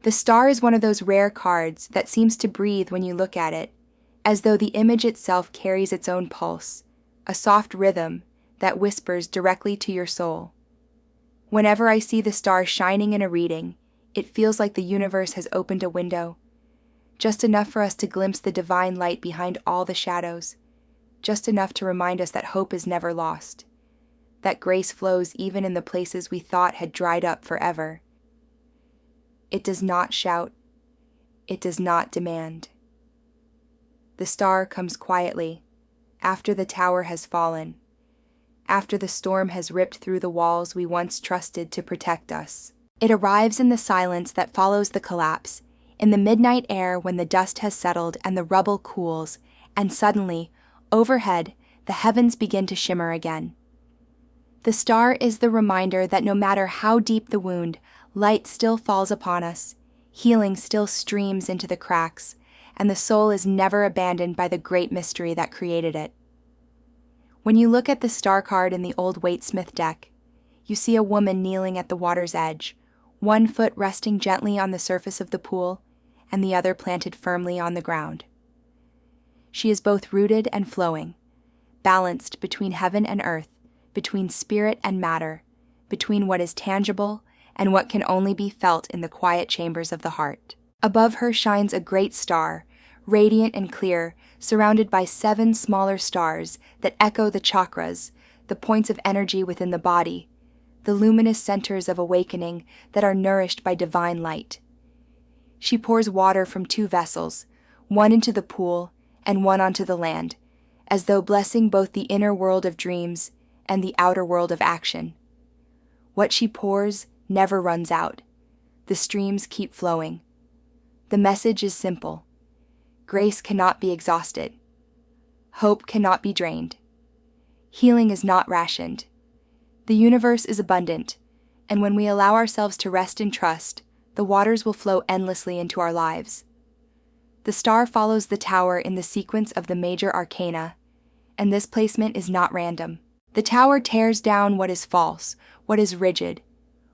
The star is one of those rare cards that seems to breathe when you look at it, as though the image itself carries its own pulse, a soft rhythm that whispers directly to your soul. Whenever I see the star shining in a reading, it feels like the universe has opened a window, just enough for us to glimpse the divine light behind all the shadows, just enough to remind us that hope is never lost, that grace flows even in the places we thought had dried up forever. It does not shout. It does not demand. The star comes quietly, after the tower has fallen, after the storm has ripped through the walls we once trusted to protect us. It arrives in the silence that follows the collapse, in the midnight air when the dust has settled and the rubble cools, and suddenly, overhead, the heavens begin to shimmer again. The star is the reminder that no matter how deep the wound, light still falls upon us, healing still streams into the cracks, and the soul is never abandoned by the great mystery that created it. When you look at the star card in the old Waite-Smith deck, you see a woman kneeling at the water's edge, one foot resting gently on the surface of the pool, and the other planted firmly on the ground. She is both rooted and flowing, balanced between heaven and earth, between spirit and matter, between what is tangible and what can only be felt in the quiet chambers of the heart. Above her shines a great star, radiant and clear, surrounded by 7 smaller stars that echo the chakras, the points of energy within the body, the luminous centers of awakening that are nourished by divine light. She pours water from 2 vessels, one into the pool and one onto the land, as though blessing both the inner world of dreams and the outer world of action. What she pours never runs out. The streams keep flowing. The message is simple. Grace cannot be exhausted. Hope cannot be drained. Healing is not rationed. The universe is abundant, and when we allow ourselves to rest in trust, the waters will flow endlessly into our lives. The star follows the tower in the sequence of the major arcana, and this placement is not random. The tower tears down what is false, what is rigid,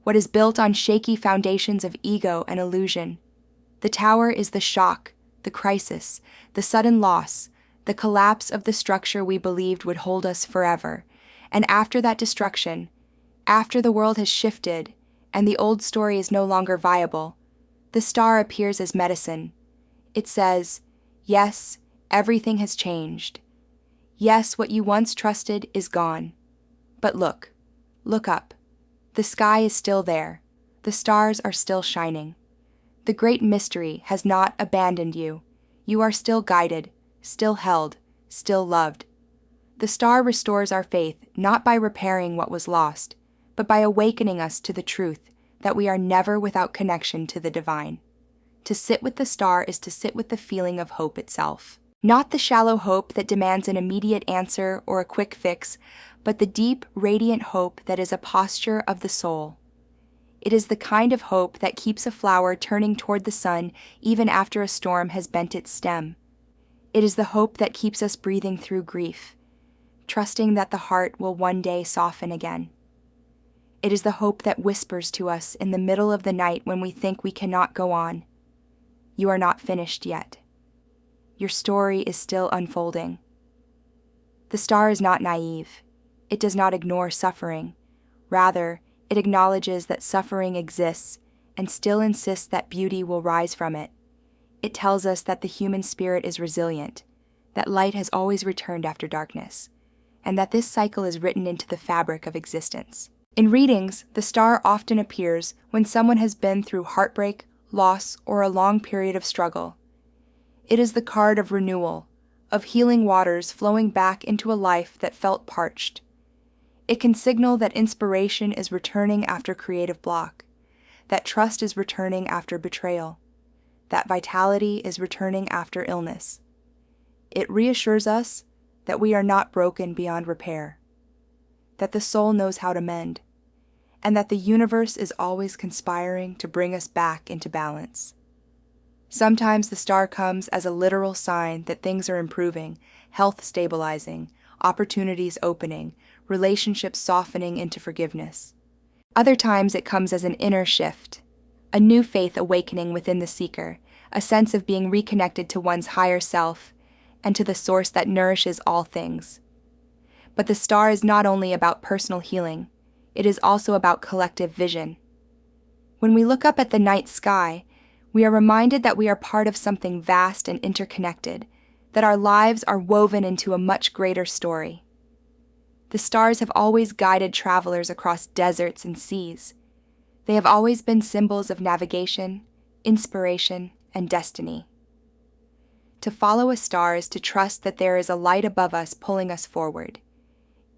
what is built on shaky foundations of ego and illusion. The tower is the shock, the crisis, the sudden loss, the collapse of the structure we believed would hold us forever. And after that destruction, after the world has shifted and the old story is no longer viable, the star appears as medicine. It says, yes, everything has changed. Yes, what you once trusted is gone. But look up. The sky is still there. The stars are still shining. The great mystery has not abandoned you. You are still guided, still held, still loved. The star restores our faith not by repairing what was lost, but by awakening us to the truth that we are never without connection to the divine. To sit with the star is to sit with the feeling of hope itself. Not the shallow hope that demands an immediate answer or a quick fix, but the deep, radiant hope that is a posture of the soul. It is the kind of hope that keeps a flower turning toward the sun even after a storm has bent its stem. It is the hope that keeps us breathing through grief, trusting that the heart will one day soften again. It is the hope that whispers to us in the middle of the night when we think we cannot go on. You are not finished yet. Your story is still unfolding. The star is not naive. It does not ignore suffering. Rather, it acknowledges that suffering exists and still insists that beauty will rise from it. It tells us that the human spirit is resilient, that light has always returned after darkness, and that this cycle is written into the fabric of existence. In readings, the star often appears when someone has been through heartbreak, loss, or a long period of struggle. It is the card of renewal, of healing waters flowing back into a life that felt parched. It can signal that inspiration is returning after creative block, that trust is returning after betrayal, that vitality is returning after illness. It reassures us that we are not broken beyond repair, that the soul knows how to mend, and that the universe is always conspiring to bring us back into balance. Sometimes the star comes as a literal sign that things are improving, health stabilizing, opportunities opening, relationships softening into forgiveness. Other times it comes as an inner shift, a new faith awakening within the seeker, a sense of being reconnected to one's higher self and to the source that nourishes all things. But the star is not only about personal healing, it is also about collective vision. When we look up at the night sky, we are reminded that we are part of something vast and interconnected, that our lives are woven into a much greater story. The stars have always guided travelers across deserts and seas. They have always been symbols of navigation, inspiration, and destiny. To follow a star is to trust that there is a light above us pulling us forward,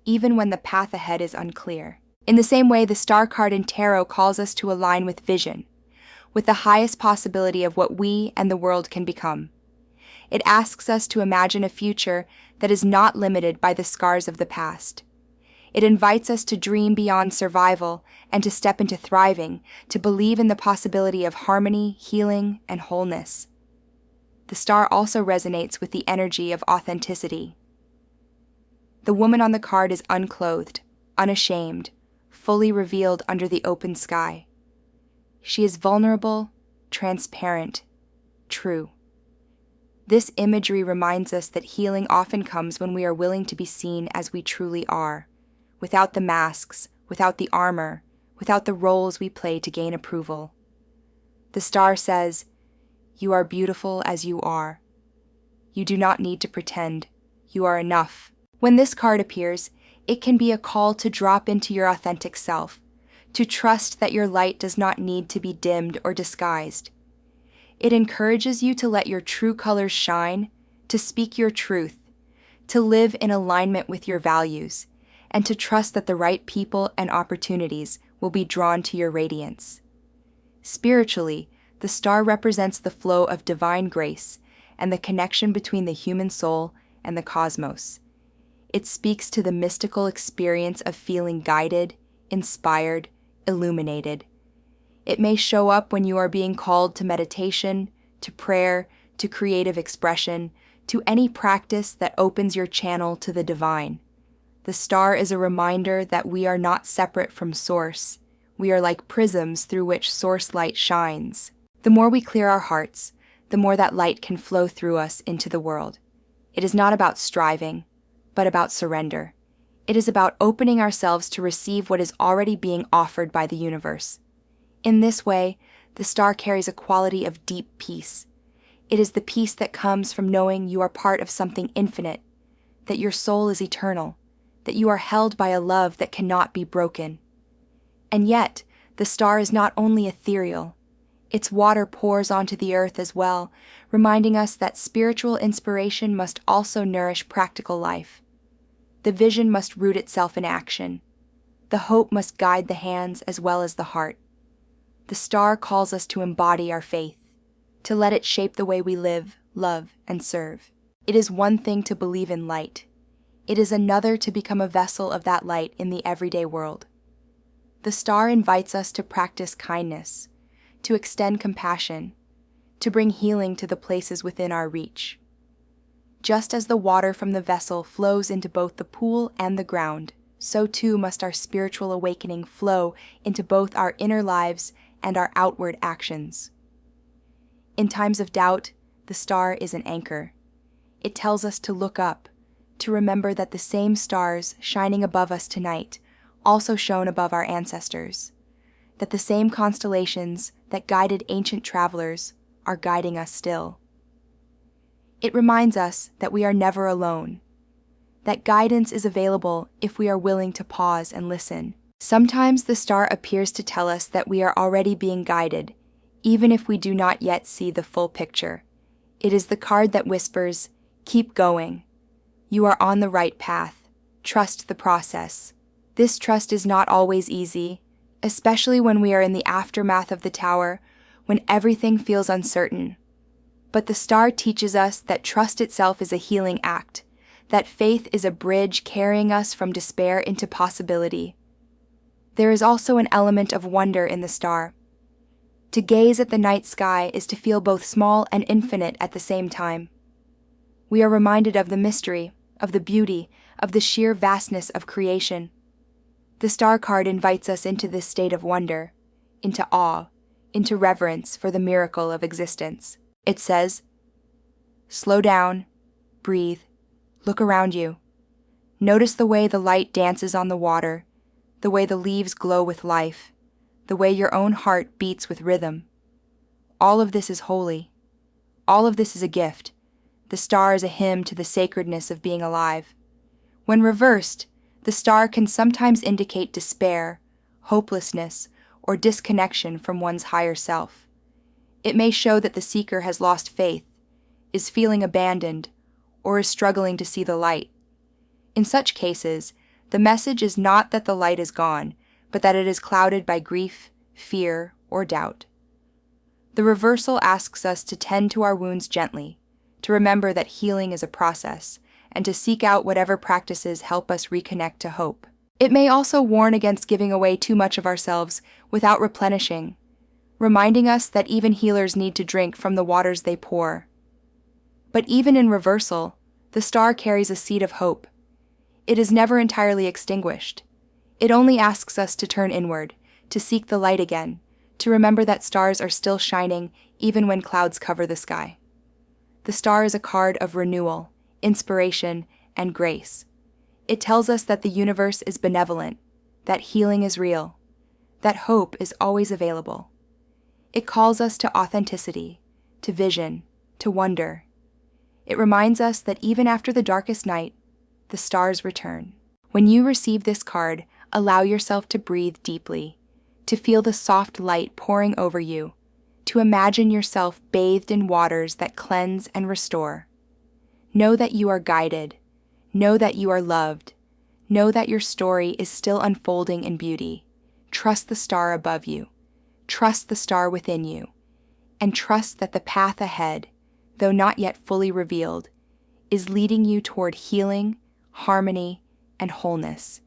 even when the path ahead is unclear. In the same way, the star card in tarot calls us to align with vision, with the highest possibility of what we and the world can become. It asks us to imagine a future that is not limited by the scars of the past. It invites us to dream beyond survival and to step into thriving, to believe in the possibility of harmony, healing, and wholeness. The star also resonates with the energy of authenticity. The woman on the card is unclothed, unashamed, fully revealed under the open sky. She is vulnerable, transparent, true. This imagery reminds us that healing often comes when we are willing to be seen as we truly are, without the masks, without the armor, without the roles we play to gain approval. The star says, "You are beautiful as you are. You do not need to pretend. You are enough." When this card appears, it can be a call to drop into your authentic self, to trust that your light does not need to be dimmed or disguised. It encourages you to let your true colors shine, to speak your truth, to live in alignment with your values, and to trust that the right people and opportunities will be drawn to your radiance. Spiritually, the star represents the flow of divine grace and the connection between the human soul and the cosmos. It speaks to the mystical experience of feeling guided, inspired, illuminated. It may show up when you are being called to meditation, to prayer, to creative expression, to any practice that opens your channel to the divine. The star is a reminder that we are not separate from Source. We are like prisms through which Source light shines. The more we clear our hearts, the more that light can flow through us into the world. It is not about striving, but about surrender. It is about opening ourselves to receive what is already being offered by the universe. In this way, the star carries a quality of deep peace. It is the peace that comes from knowing you are part of something infinite, that your soul is eternal, that you are held by a love that cannot be broken. And yet, the star is not only ethereal. Its water pours onto the earth as well, reminding us that spiritual inspiration must also nourish practical life. The vision must root itself in action. The hope must guide the hands as well as the heart. The star calls us to embody our faith, to let it shape the way we live, love, and serve. It is one thing to believe in light. It is another to become a vessel of that light in the everyday world. The star invites us to practice kindness, to extend compassion, to bring healing to the places within our reach. Just as the water from the vessel flows into both the pool and the ground, so too must our spiritual awakening flow into both our inner lives and our outward actions. In times of doubt, the star is an anchor. It tells us to look up, to remember that the same stars shining above us tonight also shone above our ancestors, that the same constellations that guided ancient travelers are guiding us still. It reminds us that we are never alone, that guidance is available if we are willing to pause and listen. Sometimes the star appears to tell us that we are already being guided, even if we do not yet see the full picture. It is the card that whispers, "Keep going. You are on the right path. Trust the process." This trust is not always easy, especially when we are in the aftermath of the tower, when everything feels uncertain. But the star teaches us that trust itself is a healing act, that faith is a bridge carrying us from despair into possibility. There is also an element of wonder in the star. To gaze at the night sky is to feel both small and infinite at the same time. We are reminded of the mystery, of the beauty, of the sheer vastness of creation. The star card invites us into this state of wonder, into awe, into reverence for the miracle of existence. It says, slow down, breathe, look around you. Notice the way the light dances on the water, the way the leaves glow with life, the way your own heart beats with rhythm. All of this is holy. All of this is a gift. The star is a hymn to the sacredness of being alive. When reversed, the star can sometimes indicate despair, hopelessness, or disconnection from one's higher self. It may show that the seeker has lost faith, is feeling abandoned, or is struggling to see the light. In such cases, the message is not that the light is gone, but that it is clouded by grief, fear, or doubt. The reversal asks us to tend to our wounds gently, to remember that healing is a process, and to seek out whatever practices help us reconnect to hope. It may also warn against giving away too much of ourselves without replenishing, reminding us that even healers need to drink from the waters they pour. But even in reversal, the star carries a seed of hope. It is never entirely extinguished. It only asks us to turn inward, to seek the light again, to remember that stars are still shining even when clouds cover the sky. The star is a card of renewal, inspiration, and grace. It tells us that the universe is benevolent, that healing is real, that hope is always available. It calls us to authenticity, to vision, to wonder. It reminds us that even after the darkest night, the stars return. When you receive this card, allow yourself to breathe deeply, to feel the soft light pouring over you, to imagine yourself bathed in waters that cleanse and restore. Know that you are guided. Know that you are loved. Know that your story is still unfolding in beauty. Trust the star above you. Trust the star within you. And trust that the path ahead, though not yet fully revealed, is leading you toward healing, harmony, and wholeness.